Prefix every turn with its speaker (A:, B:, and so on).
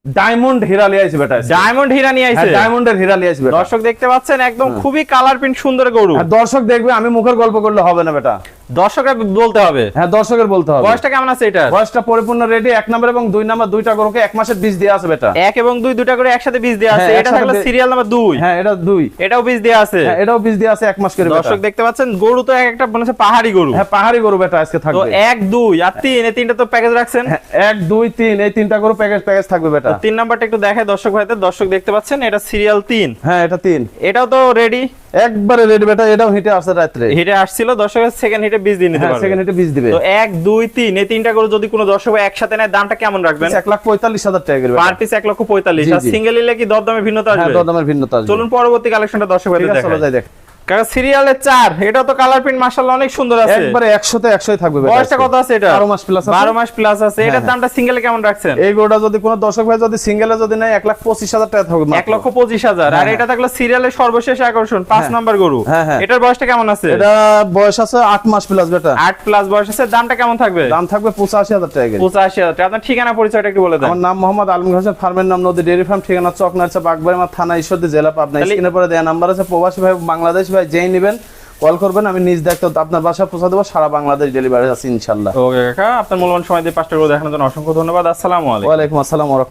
A: Diamond হীরা নিয়ে আইছে বেটা,
B: ডায়মন্ড হীরা নিয়ে আইছে,
A: ডায়মন্ডের হীরা নিয়ে আইছে বেটা।
B: দর্শক দেখতে পাচ্ছেন একদম খুবই কালার প্রিন্ট সুন্দর গরু।
A: দর্শক দেখবে, আমি মুখের গল্প করলে হবে না বেটা,
B: দর্শকের বলতে হবে।
A: হ্যাঁ দর্শকের বলতে হবে।
B: বয়সটা কেমন আছে এটা?
A: বয়সটা পরিপূর্ণ রেডি, 1 নাম্বার এবং 2 নাম্বার দুইটা গরুকে 1 মাসের বীজ দেয়া আছে বেটা।
B: 1 এবং 2 দুইটা করে একসাথে বীজ দেয়া আছে। এটা থাকলে সিরিয়াল নাম্বার 2।
A: হ্যাঁ এটা 2,
B: এটাও বীজ দেয়া আছে।
A: হ্যাঁ এটাও বীজ দেয়া আছে 1 মাস করে বেটা।
B: দর্শক দেখতে পাচ্ছেন গরু তো একটা মনে হচ্ছে পাহাড়ি গরু।
A: হ্যাঁ পাহাড়ি গরু বেটা আজকে
B: তো
A: থাকবে।
B: 1 2 আর 3 এই তিনটা তো প্যাকেজ রাখছেন।
A: 1 2 3 এই তিনটা গরু প্যাকেজ থাকবে বেটা।
B: 3 নাম্বারটা একটু দেখায় দর্শক ভাইদের। দর্শক দেখতে পাচ্ছেন এটা সিরিয়াল 3।
A: হ্যাঁ এটা 3,
B: এটাও তো রেডি,
A: একবারে রেডি বেটা। এটাও হিটে আসছে রাত্রে,
B: হিটে আসছিল। দর্শকের সেকেন্ড হিটে বীজ দিয়ে নিতে
A: হ্যাঁ
B: পারবে।
A: সেকেন্ড হিটে বীজ দিবে।
B: তো 1 2 3 এই তিনটা গরু যদি কোনো দর্শক ভাই একসাথে নেয় দামটা কেমন রাখবেন?
A: 1,45,000 টাকা করে
B: পার পিস 1,45,000।
A: জি,
B: আর
A: জি।
B: সিঙ্গেল নিলে কি দরদামে ভিন্নতা
A: হ্যাঁ
B: আসবে?
A: দরদামের ভিন্নতা আসবে।
B: চলুন পরবর্তী কালেকশনটা দর্শক ভাইদের
A: ঠিক আছে, চলো
B: দেখাই।
A: যাই দেখ।
B: কারণ সিরিয়ালের 4 এটা তো কালার প্রিন্ট মাশাআল্লাহ অনেক সুন্দর আছে।
A: একবারে 100 তে 100ই থাকবে বেটা।
B: বয়সটা কত আছে এটা?
A: 12 মাস প্লাস আছে।
B: 12 মাস প্লাস আছে। এটার দামটা সিঙ্গেলে কেমন রাখছেন?
A: এই গরুটা যদি কোনো দর্শক ভাই যদি সিঙ্গেলে যদি নেয় 1,25,000 টাকা থাকবে মাত্র।
B: 1,25,000। আর এটা থাকলে সিরিয়ালের সর্বশেষ আকর্ষণ 5 নাম্বার গরু।
A: হ্যাঁ, হ্যাঁ।
B: এটার বয়সটা কেমন আছে?
A: এটা বয়স আছে 8 মাস প্লাস বেটা।
B: 8 প্লাস বয়স আছে। দামটা কেমন থাকবে?
A: দাম থাকবে 85,000 টাকা করে।
B: 85,000 টাকা। আপনার ঠিকানা পরিচয়টা একটু বলে দেন।
A: আমার নাম মোহাম্মদ আলমগীর হোসেন, ফার্মের নাম নদী ডেয়ারি ফার্ম, ঠিকানা চকনারচা বাগবাড়িয়া থানা ঈশ্বরদী জেলা পাবনা। স্ক্রিনে পরে দেয়া নাম্বার আছে। প্রবাসী ভাই বাংলাদেশ ভাই যেই নেবেন কল করবেন, আমি নিজ দায়িত্ব আপনার বাসায় পৌঁছে দেবো। সারা বাংলাদেশ ডেলিভারি আছে ইনশাআল্লাহ।
B: ওকে কাকা, আপনার মূল্যবান সময় দিয়ে 5টা গরু দেখানোর জন্য অসংখ্য ধন্যবাদ। আসসালামু আলাইকুম।
A: ওয়ালাইকুম আসসালাম ওয়া রাহমাতুল্লাহ।